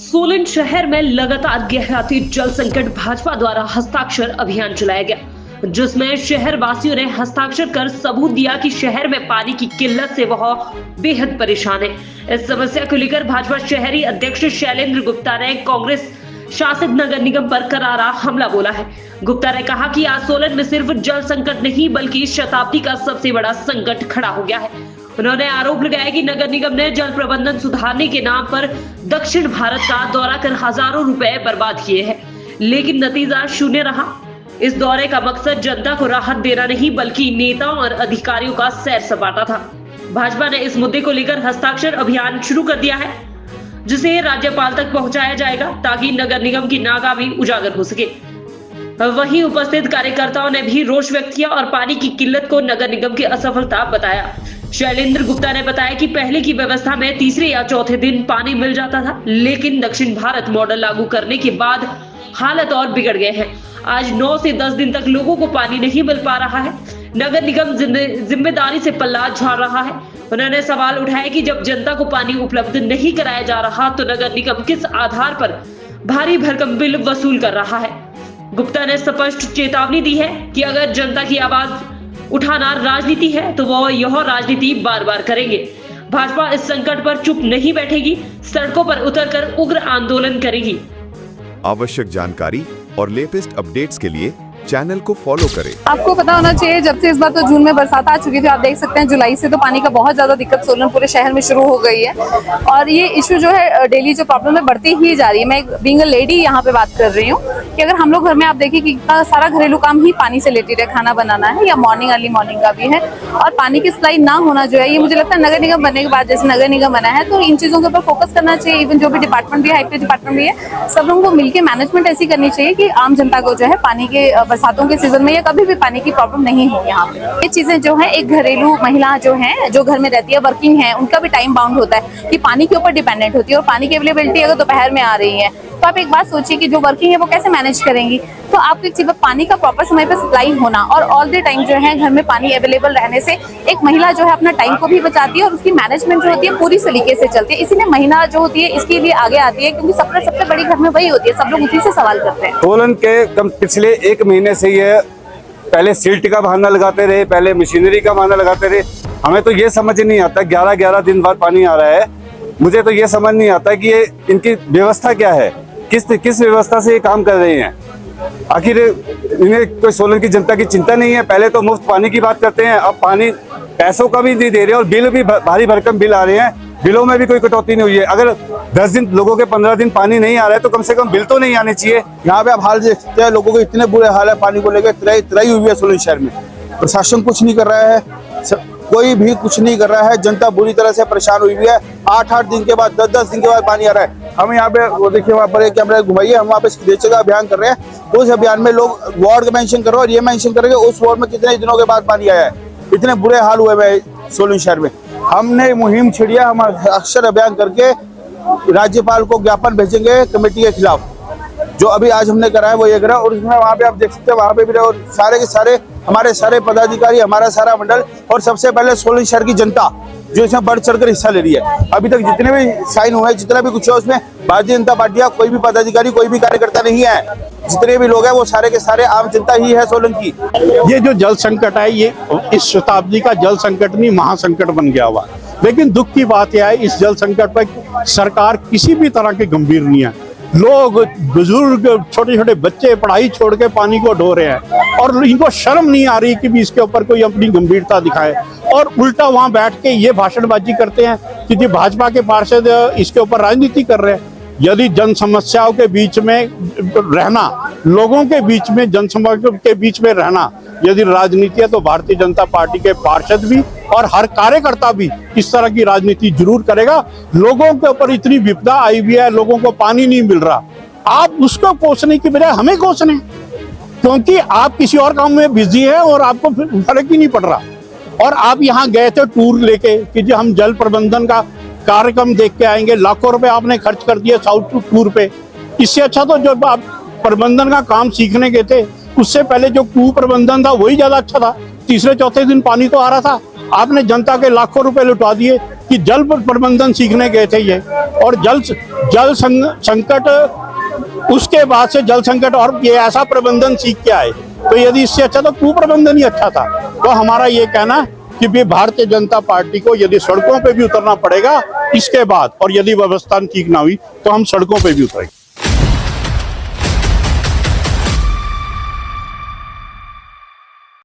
सोलन शहर में लगातार गहराते जल संकट भाजपा द्वारा हस्ताक्षर अभियान चलाया गया, जिसमें शहर वासियों ने हस्ताक्षर कर सबूत दिया कि शहर में पानी की किल्लत से वह बेहद परेशान है। इस समस्या को लेकर भाजपा शहरी अध्यक्ष शैलेंद्र गुप्ता ने कांग्रेस शासित नगर निगम पर करारा हमला बोला है। गुप्ता ने कहा कि आज सोलन में सिर्फ जल संकट नहीं बल्कि शताब्दी का सबसे बड़ा संकट खड़ा हो गया है। उन्होंने आरोप लगाया कि नगर निगम ने जल प्रबंधन सुधारने के नाम पर दक्षिण भारत का दौरा कर हजारों रुपए बर्बाद किए हैं, लेकिन नतीजा शून्य रहा। इस दौरे का मकसद जनता को राहत देना नहीं बल्कि नेताओं और अधिकारियों का सैर सपाटा था। भाजपा ने इस मुद्दे को लेकर हस्ताक्षर अभियान शुरू कर दिया है, जिसे राज्यपाल तक पहुंचाया जाएगा ताकि नगर निगम की नाकामी उजागर हो सके। वहीं उपस्थित कार्यकर्ताओं ने भी रोष व्यक्त किया और पानी की किल्लत को नगर निगम की असफलता बताया। शैलेंद्र गुप्ता ने बताया कि पहले की व्यवस्था में तीसरे या चौथे दिन पानी मिल जाता था, लेकिन दक्षिण भारत मॉडल लागू करने के बाद हालत और बिगड़ गए हैं। आज 9 से 10 दिन तक लोगों को पानी नहीं मिल पा रहा है। नगर निगम जिम्मेदारी से पल्ला झाड़ रहा है। उन्होंने सवाल उठाया कि जब जनता को पानी उपलब्ध नहीं कराया जा रहा तो नगर निगम किस आधार पर भारी भरकम बिल वसूल कर रहा है। गुप्ता ने स्पष्ट चेतावनी दी है कि अगर जनता की आवाज उठाना राजनीति है तो वह यह राजनीति बार बार करेंगे। भाजपा इस संकट पर चुप नहीं बैठेगी, सड़कों पर उतरकर उग्र आंदोलन करेगी। आवश्यक जानकारी और लेटेस्ट अपडेट्स के लिए चैनल को फॉलो करें। आपको पता होना चाहिए जब से इस बार तो जून में बरसात आ चुकी थी, आप देख सकते हैं जुलाई से तो पानी का बहुत ज्यादा दिक्कत सोलन पूरे शहर में शुरू हो गई है और ये इशू जो है डेली जो प्रॉब्लम है बढ़ती ही जा रही है। मैं एक बीइंग अ लेडी यहाँ पे बात कर रही हूँ कि अगर हम लोग घर में आप देखिए कि इतना सारा घरेलू काम ही पानी से रिलेटेड है, खाना बनाना है या अर्ली मॉर्निंग का भी है, और पानी की सप्लाई ना होना जो है ये मुझे लगता है नगर निगम बनने के बाद जैसे नगर निगम बना है तो इन चीजों के ऊपर फोकस करना चाहिए। इवन जो भी डिपार्टमेंट भी है, हाईपे डिपार्टमेंट भी है, सब लोगों को मिलकर मैनेजमेंट ऐसी करनी चाहिए कि आम जनता को जो है पानी के बरसातों के सीजन में या कभी भी पानी की प्रॉब्लम नहीं हो। यहाँ पे ये चीजें जो है एक घरेलू महिला जो है जो घर में रहती है, वर्किंग है, उनका भी टाइम बाउंड होता है कि पानी के ऊपर डिपेंडेंट होती है और पानी की अवेलेबिलिटी अगर दोपहर में आ रही है तो आप एक बात सोचिए कि जो वर्किंग है वो कैसे मैनेज करेंगी। तो आपको एक चीज पानी का प्रॉपर समय पर सप्लाई होना और ऑल द टाइम जो है घर में पानी अवेलेबल रहने से एक महिला जो है अपना टाइम को भी बचाती है और उसकी मैनेजमेंट जो होती है पूरी तरीके से चलती है। इसीलिए महिला जो होती है इसके लिए आगे आती है क्योंकि सबसे बड़ी घर में वही होती है, सब लोग उसी से सवाल करते हैं। सोलन के पिछले 1 महीने से ये पहले सिल्ट का बहाना लगाते रहे, पहले मशीनरी का बहाना लगाते रहे। हमें तो ये समझ नहीं आता 11-11 दिन बाद पानी आ रहा है। मुझे तो ये समझ नहीं आता कि ये इनकी व्यवस्था क्या है, किस व्यवस्था से ये काम कर रहे हैं। आखिर इन्हें कोई सोलन की जनता की चिंता नहीं है। पहले तो मुफ्त पानी की बात करते हैं, अब पानी पैसों का भी नहीं दे रहे और बिल भी भारी भरकम बिल आ रहे हैं। बिलों में भी कोई कटौती नहीं हुई है। अगर 10 दिन लोगों के 15 दिन पानी नहीं आ रहा है तो कम से कम बिल तो नहीं आने चाहिए। यहाँ पे आप हाल देख सकते हैं, लोगों के इतने बुरे हाल है, पानी को लेकर त्राही हुई है सोलन शहर में। प्रशासन कुछ नहीं कर रहा है, कोई भी कुछ नहीं कर रहा है। जनता बुरी तरह से परेशान हुई हुई है। 8-8 दिन के बाद 10-10 दिन के बाद पानी आ रहा है। हम यहाँ पे वो देखिए वहाँ पर एक कैमरा घुमाइए, हम वहाँ पे देश का अभियान कर रहे हैं। उस अभियान में लोग वार्ड का मेंशन करो और ये मेंशन करेंगे उस वार्ड में कितने दिनों के बाद पानी आया है। इतने बुरे हाल हुए हैं सोलन शहर में। हमने मुहिम छिड़िया, हम अक्षर अभियान करके राज्यपाल को ज्ञापन भेजेंगे कमेटी के खिलाफ। जो अभी आज हमने करा है वो ये करा और उसमें वहाँ पे आप देख सकते हैं, वहाँ पे भी सारे के सारे हमारे सारे पदाधिकारी, हमारा सारा मंडल और सबसे पहले सोलन शहर की जनता जो इसमें बढ़ चढ़कर हिस्सा ले रही है। अभी तक जितने भी साइन हुए, जितना भी कुछ है उसमें भारतीय जनता पार्टी का कोई भी पदाधिकारी, कोई भी कार्यकर्ता नहीं है। जितने भी लोग हैं वो सारे के सारे आम जनता ही है सोलन की। ये जो जल संकट है ये इस शताब्दी का जल संकट नहीं महासंकट बन गया हुआ। लेकिन दुख की बात यह है इस जल संकट पर सरकार किसी भी तरह की गंभीर नहीं है। लोग, बुजुर्ग, छोटे छोटे बच्चे पढ़ाई छोड़ के पानी को ढो रहे हैं और इनको शर्म नहीं आ रही कि भी इसके ऊपर कोई अपनी गंभीरता दिखाए और उल्टा वहां बैठ के ये भाषणबाजी करते हैं कि भाजपा के पार्षद इसके ऊपर राजनीति कर रहे हैं। यदि जन समस्याओं के बीच में रहना, लोगों के बीच में, जन समस्याओं के बीच में रहना यदि राजनीति है तो भारतीय जनता पार्टी के पार्षद भी और हर कार्यकर्ता भी इस तरह की राजनीति जरूर करेगा। लोगों के ऊपर इतनी विपदा आई हुई है, लोगों को पानी नहीं मिल रहा, आप उसको कोसने की बजाय हमें कोसने, क्योंकि आप किसी और काम में बिजी हैं और आपको फर्क ही नहीं पड़ रहा। और आप यहाँ गए थे टूर लेके कि जो हम जल प्रबंधन का कार्यक्रम देख के आएंगे, लाखों रुपए आपने खर्च कर दिए साउथ टूर पे। इससे अच्छा तो जो आप प्रबंधन का काम सीखने गए थे उससे पहले जो कू प्रबंधन था वही ज्यादा अच्छा था। तीसरे चौथे दिन पानी तो आ रहा था। आपने जनता के लाखों रुपए लुटा दिए कि जल प्रबंधन सीखने गए थे ये, और जल संकट, उसके बाद से जल संकट और ये ऐसा प्रबंधन सीख के आए। तो यदि इससे अच्छा तो कुप्रबंधन ही अच्छा था। तो हमारा ये कहना कि भी भारतीय जनता पार्टी को यदि सड़कों पे भी उतरना पड़ेगा इसके बाद, और यदि व्यवस्था ठीक ना हुई तो हम सड़कों पे भी उतरेंगे।